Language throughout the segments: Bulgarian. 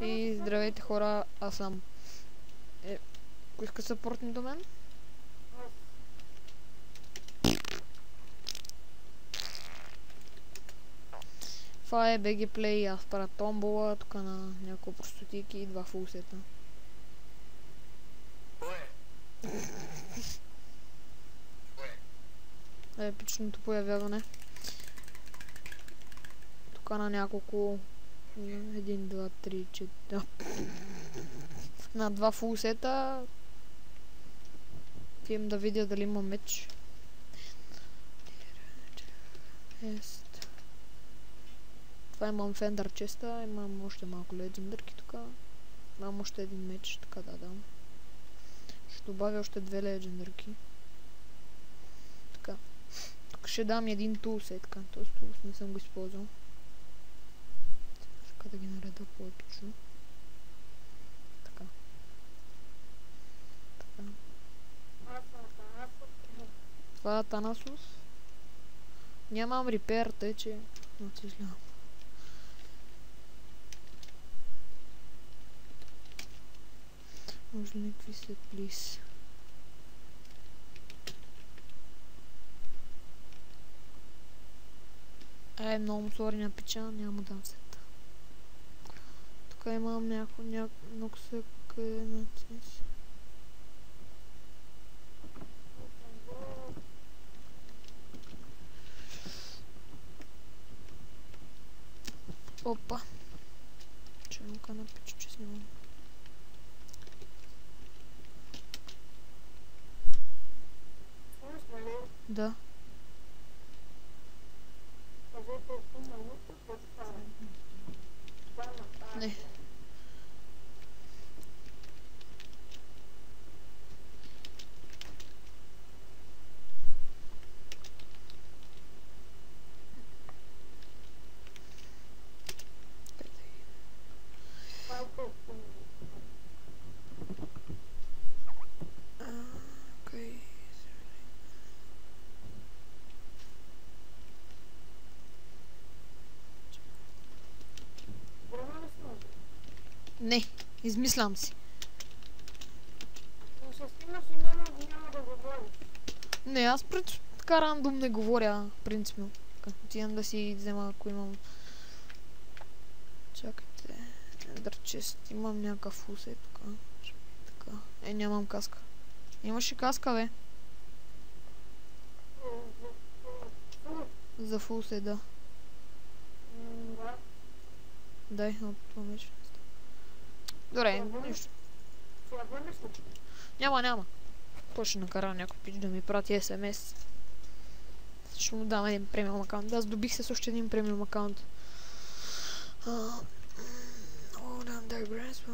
И здравейте хора, аз съм... Кой иска съпортни до мен? Това е BG Play, аз правя томбола, тук на няколко простотики и 2 фулсета. Епичното появяване. Тук на няколко... 1, 2, 3, 4... На 2 фулсета. Пием да видя дали има меч. Това имам Fender честа, имам още малко легендарки тук. Имам още един меч, така да дам. Ще добавя още 2 легендарки. Така. Тук ще дам един тулсет, така. Този тулс не съм го използвал. Така да ги нареда по-епично. Така. Така. Това е Танасус. Нямам репер, тъй че... Отизлявам. Може ли някакви след плис? Много сори на пича, няма да сета. Тук имам някакво ноксък на тези. Опа. Ченка на пича, че снимам. Да. Не. Не, измислям си. Не, аз така рандом не говоря, принципно. Отивам да си взема, ако имам... Чакайте... Ендърчест, имам някакъв фулсет тук. Така. Нямам каска. Имаш ли каска, бе? За фулсет, да. Дай, от това меч. Добре, нищо. Няма. Почне накара някой пич да ми прати SMS. Ще му дам един премиум акаунт. Аз добих се с още един премиум акаунт.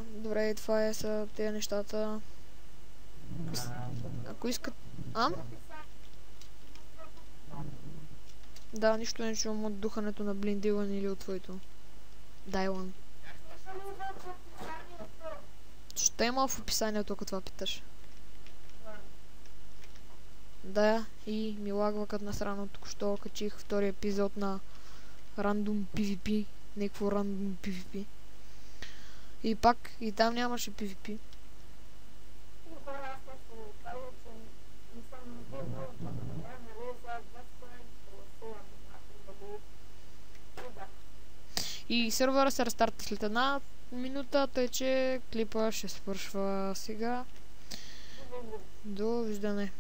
Добре, това е са тези нещата. Ако искат... Да, нищо не чувам от духането на Блиндилан или от твоето. Дайлан. Ще има в описанието, ако това питаш. Да, и ми лагва като насрано. Току-що качих втори епизод на Random PvP. Некво Random PvP. И пак, и там нямаше PvP. И сервера се рестарта след 1 минута, тъй че клипа ще свършва сега. Довиждане.